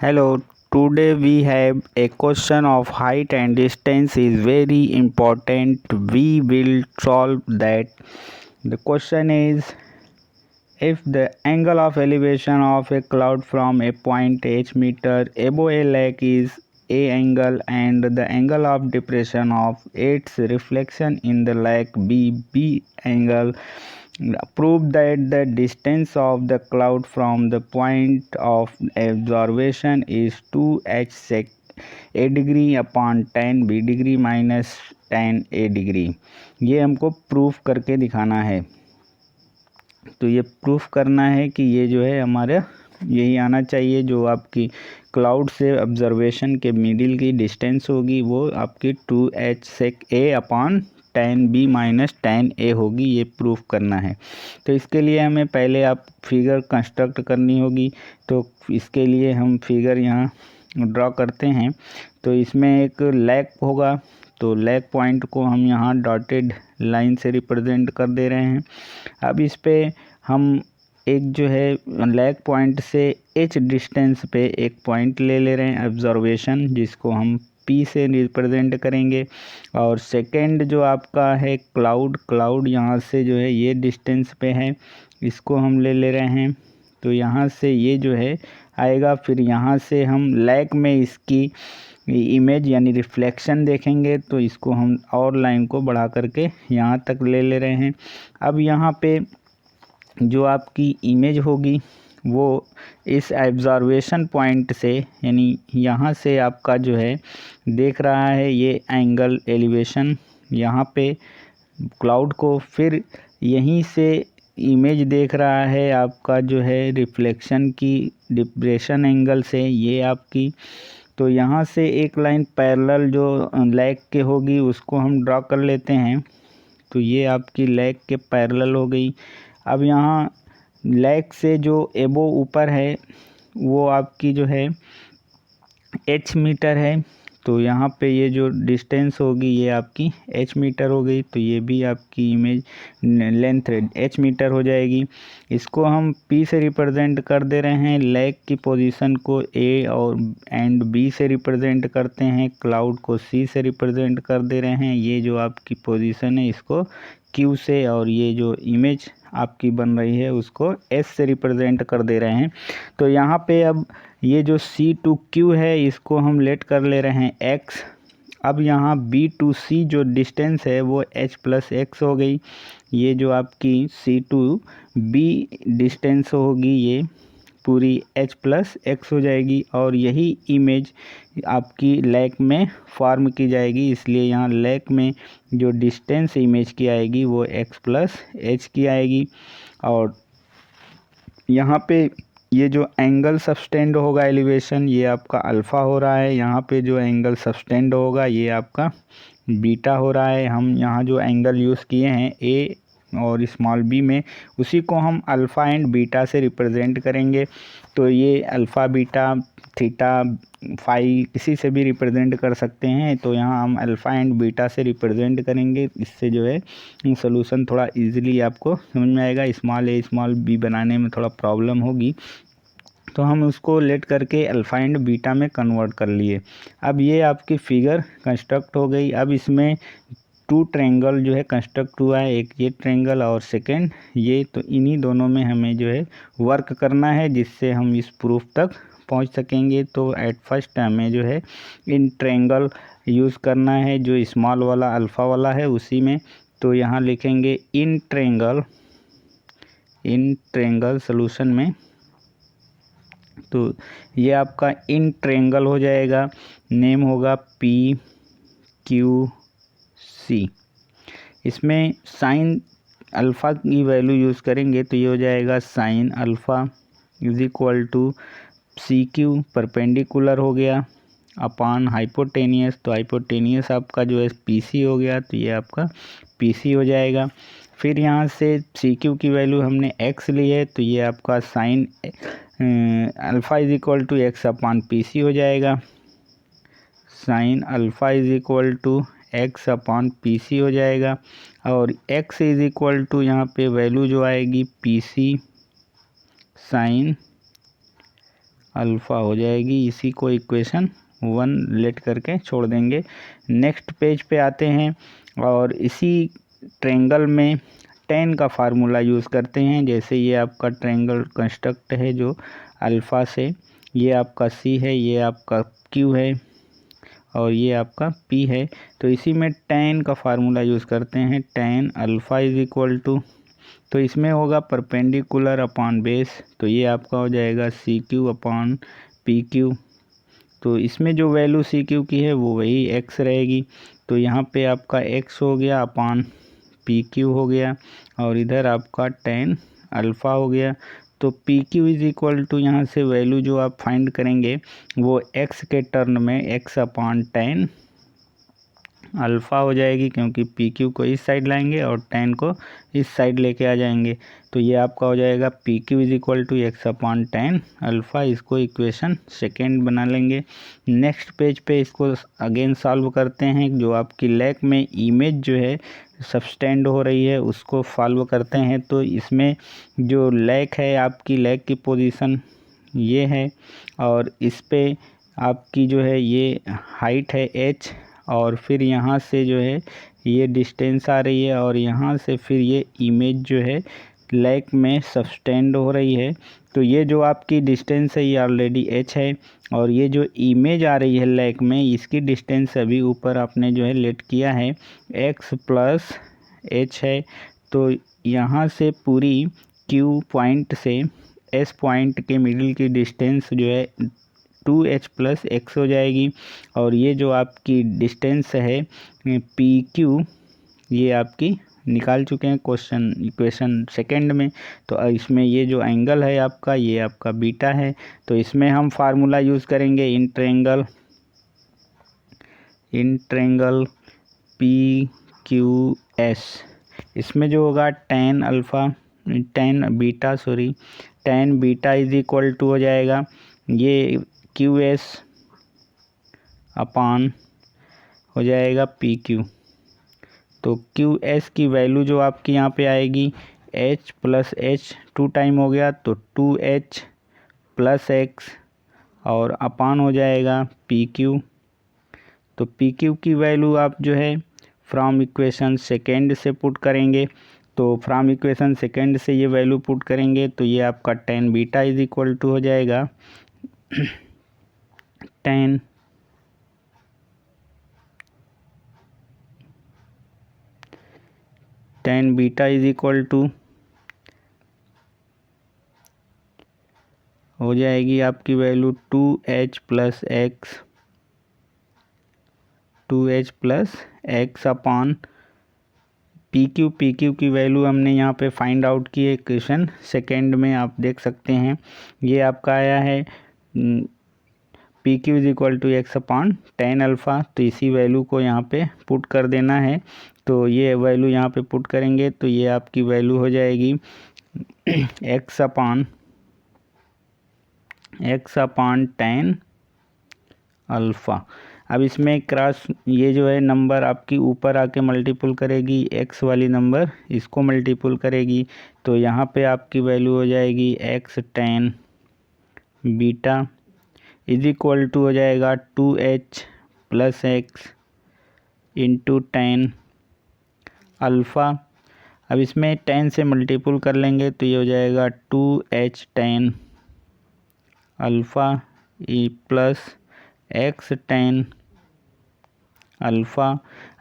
Hello, today we have a question of height and distance is very important. We will solve that. The question is, if the angle of elevation of a cloud from a point h meter above a lake is a angle and the angle of depression of its reflection in the lake b angle, prove that the distance of the cloud from the point of observation is 2h sec a degree upon 10 B degree minus 10 A degree. ये हमको proof करके दिखाना है। तो ये proof करना है कि ये जो है हमारे यही आना चाहिए, जो आपकी क्लाउड से ऑब्जर्वेशन के मिडिल की डिस्टेंस होगी वो आपकी 2h sec a upon 10b minus 10a होगी। ये प्रूफ करना है। तो इसके लिए हमें पहले आप फिगर कंस्ट्रक्ट करनी होगी। तो इसके लिए हम फिगर यहाँ ड्रॉ करते हैं। तो इसमें एक लेक होगा, तो लेक पॉइंट को हम यहाँ डॉटेड लाइन से रिप्रेजेंट कर दे रहे हैं। अब इस पे हम एक जो है लेक पॉइंट से h डिस्टेंस पे एक पॉइंट ले रहे हैं ऑब्जर्वेशन, जिसको हम P से रिप्रेजेंट करेंगे। और सेकंड जो आपका है क्लाउड यहाँ से जो है ये डिस्टेंस पे है, इसको हम ले रहे हैं। तो यहाँ से ये जो है आएगा, फिर यहाँ से हम लेक में इसकी इमेज यानी रिफ्लेक्शन देखेंगे, तो इसको हम और लाइन को बढ़ा करके यहाँ तक ले रहे हैं। अब यहाँ पे जो आपकी इमेज होगी वो इस ऑब्जर्वेशन पॉइंट से यानी यहाँ से आपका जो है देख रहा है ये एंगल एलिवेशन यहाँ पे क्लाउड को, फिर यहीं से इमेज देख रहा है आपका जो है रिफ्लेक्शन की डिप्रेशन एंगल से ये आपकी। तो यहाँ से एक लाइन पैरेलल जो लेक के होगी उसको हम ड्रॉ कर लेते हैं। तो ये आपकी लेक के पैरेलल हो गई। अब यहाँ लेक से जो एबो ऊपर है वो आपकी जो है h मीटर है। तो यहाँ पे ये जो डिस्टेंस होगी ये आपकी h मीटर हो गई। तो ये भी आपकी इमेज लेंथ h मीटर हो जाएगी। इसको हम P से रिप्रेजेंट कर दे रहे हैं। लेक की पोजीशन को A और एंड B से रिप्रेजेंट करते हैं। क्लाउड को C से रिप्रेजेंट कर दे रहे हैं। ये जो आपकी पोजीशन है इसको Q से, और ये जो इमेज आपकी बन रही है उसको S से रिप्रेजेंट कर दे रहे हैं। तो यहाँ पे अब ये जो C टू Q है इसको हम लेट कर ले रहे हैं X। अब यहाँ B टू C जो डिस्टेंस है वो h प्लस x हो गई। ये जो आपकी C टू B डिस्टेंस होगी ये पूरी h प्लस x हो जाएगी, और यही इमेज आपकी लेक में फॉर्म की जाएगी। इसलिए यहाँ लेक में जो डिस्टेंस इमेज की आएगी वो x प्लस h की आएगी। और यहाँ पे ये जो एंगल सब्सटेंड होगा एलिवेशन ये आपका अल्फ़ा हो रहा है। यहाँ पे जो एंगल सब्सटेंड होगा ये आपका बीटा हो रहा है। हम यहाँ जो एंगल यूज़ किए हैं ए और स्मॉल बी में, उसी को हम अल्फ़ा एंड बीटा से रिप्रेजेंट करेंगे। तो ये अल्फ़ा बीटा थीटा फाई किसी से भी रिप्रेजेंट कर सकते हैं। तो यहाँ हम अल्फ़ा एंड बीटा से रिप्रेजेंट करेंगे। इससे जो है सॉल्यूशन थोड़ा इजीली आपको समझ में आएगा। स्मॉल ए स्मॉल बी बनाने में थोड़ा प्रॉब्लम होगी, तो हम उसको लेट करके अल्फ़ा एंड बीटा में कन्वर्ट कर लिए। अब ये आपकी फिगर कंस्ट्रक्ट हो गई। अब इसमें टू ट्रायंगल जो है कंस्ट्रक्ट हुआ है, एक ये ट्रायंगल और सेकंड ये। तो इन्हीं दोनों में हमें जो है वर्क करना है जिससे हम इस प्रूफ तक पहुंच सकेंगे। तो एट फर्स्ट हमें जो है इन ट्रायंगल यूज़ करना है, जो स्मॉल वाला अल्फ़ा वाला है उसी में। तो यहाँ लिखेंगे इन ट्रायंगल सॉल्यूशन में। तो ये आपका इन ट्रायंगल हो जाएगा, नेम होगा पी क्यू सी। इसमें साइन अल्फ़ा की वैल्यू यूज़ करेंगे तो ये हो जाएगा sine alpha is equal to C Q perpendicular हो गया अपान हाइपोटेनियस। तो हाइपोटेनियस आपका जो है पी सी हो गया, तो ये आपका पी सी हो जाएगा। फिर यहाँ से सी क्यू की वैल्यू हमने एक्स ली है, तो ये आपका sine alpha is equal to X upon P C हो जाएगा। Sine alpha is equal to X upon P C हो जाएगा। और एक्स इज इक्वल टू यहाँ पे वैल्यू जो आएगी पी सी साइन अल्फ़ा हो जाएगी। इसी को इक्वेशन 1 लेट करके छोड़ देंगे। नेक्स्ट पेज पे आते हैं और इसी ट्रेंगल में tan का फार्मूला यूज़ करते हैं। जैसे ये आपका ट्रेंगल कंस्ट्रक्ट है जो अल्फ़ा से, ये आपका C है, ये आपका Q है और ये आपका P है। तो इसी में tan का फार्मूला यूज़ करते हैं। tan alpha is equal to, तो इसमें होगा परपेंडिकुलर अपॉन बेस, तो ये आपका हो जाएगा CQ अपॉन PQ। तो इसमें जो वैल्यू CQ की है वो वही x रहेगी। तो यहाँ पे आपका x हो गया अपॉन PQ हो गया और इधर आपका tan अल्फ़ा हो गया। तो PQ इज इक्वल टू, यहाँ से वैल्यू जो आप फाइंड करेंगे वो x के टर्न में x अपॉन tan अल्फ़ा हो जाएगी, क्योंकि PQ को इस साइड लाएंगे और tan को इस साइड लेके आ जाएंगे। तो ये आपका हो जाएगा PQ is equal to x upon tan alpha. इसको इक्वेशन सेकेंड बना लेंगे। नेक्स्ट पेज पे इसको अगेन सॉल्व करते हैं। जो आपकी लैक में इमेज जो है सबस्टेंड हो रही है उसको सॉल्व करते हैं। तो इसमें जो लैक है, आपकी लैक की पोजीशन ये है और इस पे आपकी जो है ये हाइट है h, और फिर यहाँ से जो है ये डिस्टेंस आ रही है और यहाँ से फिर ये इमेज जो है लैक में सबस्टेंड हो रही है। तो ये जो आपकी डिस्टेंस है ये ऑलरेडी h है और ये जो इमेज आ रही है लैक में इसकी डिस्टेंस अभी ऊपर आपने जो है लेट किया है x प्लस h है। तो यहाँ से पूरी Q पॉइंट से S पॉइंट के मिडिल की डिस्टेंस जो है 2h प्लस x हो जाएगी। और ये जो आपकी डिस्टेंस है PQ ये आपकी निकाल चुके हैं क्वेश्चन इक्वेशन सेकेंड में। तो इसमें ये जो एंगल है आपका ये आपका बीटा है। तो इसमें हम फार्मूला यूज़ करेंगे इन ट्रेंगल PQS। इसमें जो होगा tan beta is equal to हो जाएगा ये QS अपॉन हो जाएगा PQ। तो QS की वैल्यू जो आपकी यहाँ पे आएगी h प्लस h 2 टाइम हो गया तो 2h प्लस x और अपान हो जाएगा PQ। तो PQ की वैल्यू आप जो है फ्रॉम इक्वेशन सेकेंड से पुट करेंगे। तो फ्रॉम इक्वेशन सेकेंड से ये वैल्यू पुट करेंगे तो ये आपका tan beta is equal to हो जाएगा tan beta is equal to हो जाएगी आपकी value 2h plus x upon PQ की वैल्यू हमने यहाँ पे फाइंड आउट की है क्वेश्चन सेकेंड में, आप देख सकते हैं ये आपका आया है PQ is equal to x upon tan alpha. तो इसी वैल्यू को यहाँ पे पुट कर देना है। तो ये वैल्यू यहाँ पे पुट करेंगे तो ये आपकी वैल्यू हो जाएगी x अपॉन tan अल्फ़ा। अब इसमें क्रॉस ये जो है नंबर आपकी ऊपर आके मल्टीपल करेगी x वाली नंबर इसको मल्टीपल करेगी। तो यहाँ पे आपकी वैल्यू हो जाएगी x tan beta is equal to हो जाएगा 2h plus x into tan alpha. अब इसमें tan से मल्टीपल कर लेंगे तो ये हो जाएगा 2h tan alpha plus x tan alpha.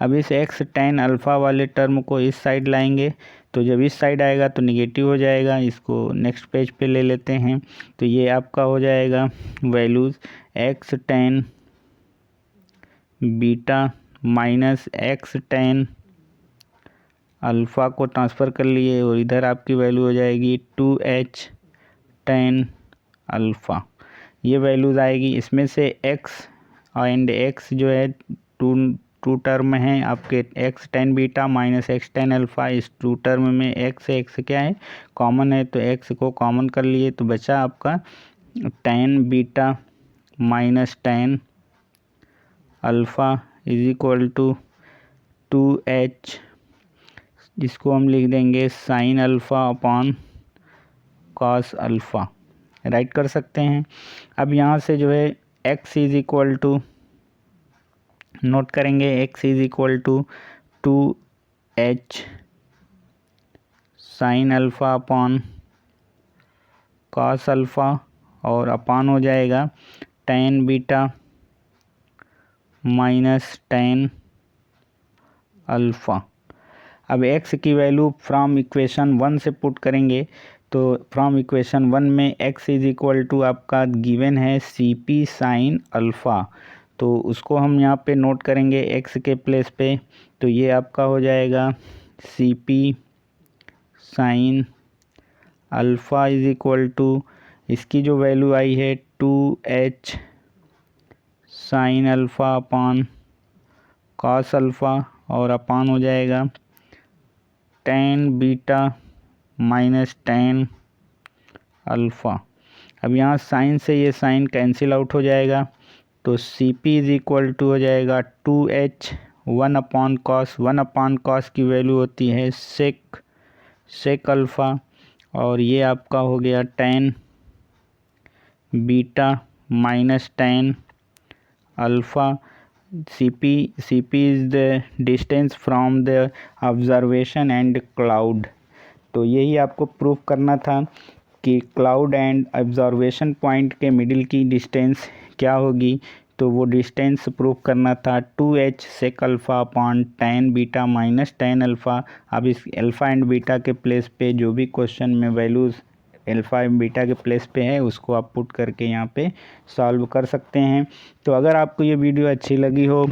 अब इस x tan अल्फ़ा वाले टर्म को इस साइड लाएंगे तो जब इस साइड आएगा तो निगेटिव हो जाएगा। इसको नेक्स्ट पेज पे ले लेते हैं। तो ये आपका हो जाएगा values x tan beta minus x tan alpha को ट्रांसफ़र कर लिए और इधर आपकी वैल्यू हो जाएगी 2h tan अल्फ़ा। ये वैल्यूज़ आएगी। इसमें से x एंड x जो है टू टर्म है आपके x tan beta minus x tan alpha. इस टू टर्म में x क्या है कॉमन है तो x को कॉमन कर लिए तो बचा आपका tan beta minus tan alpha is equal to 2h, जिसको हम लिख देंगे sine alpha upon cos alpha. Write कर सकते हैं। अब यहाँ से जो है x is equal to note करेंगे, x is equal to 2h sine alpha upon cos alpha और अपान हो जाएगा tan beta minus tan alpha. अब x की वैल्यू फ्रॉम इक्वेशन 1 से पुट करेंगे, तो फ्रॉम इक्वेशन 1 में x इज इक्वल टू आपका गिवन है CP साइन अल्फ़ा, तो उसको हम यहाँ पे नोट करेंगे x के प्लेस पे, तो ये आपका हो जाएगा CP sine alpha is equal to, इसकी जो वैल्यू आई है 2h sine alpha upon cos alpha और अपान हो जाएगा tan beta minus tan alpha. अब यहाँ साइन से ये साइन कैंसिल आउट हो जाएगा, तो CP इज इक्वल टू हो जाएगा 2h 1 अपॉन कॉस की वैल्यू होती है सेक अल्फ़ा, और ये आपका हो गया tan beta minus tan alpha. CP is the distance from the observation and cloud, तो यही आपको प्रूव करना था कि क्लाउड एंड ऑब्जर्वेशन पॉइंट के मिडिल की डिस्टेंस क्या होगी, तो वो डिस्टेंस प्रूव करना था 2h sec alpha upon tan beta minus tan alpha. अब इस अल्फ़ा एंड बीटा के प्लेस पे जो भी क्वेश्चन में वैल्यूज़ अल्फ़ा एंड बीटा के प्लेस पे है उसको आप पुट करके यहाँ पे सॉल्व कर सकते हैं। तो अगर आपको ये वीडियो अच्छी लगी हो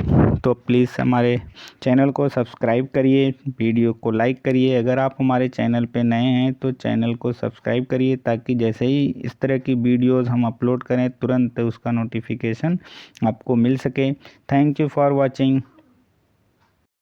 तो प्लीज़ हमारे चैनल को सब्सक्राइब करिए, वीडियो को लाइक करिए। अगर आप हमारे चैनल पे नए हैं तो चैनल को सब्सक्राइब करिए, ताकि जैसे ही इस तरह की वीडियोज़ हम अपलोड करें तुरंत उसका नोटिफिकेशन आपको मिल सके। Thank you for watching.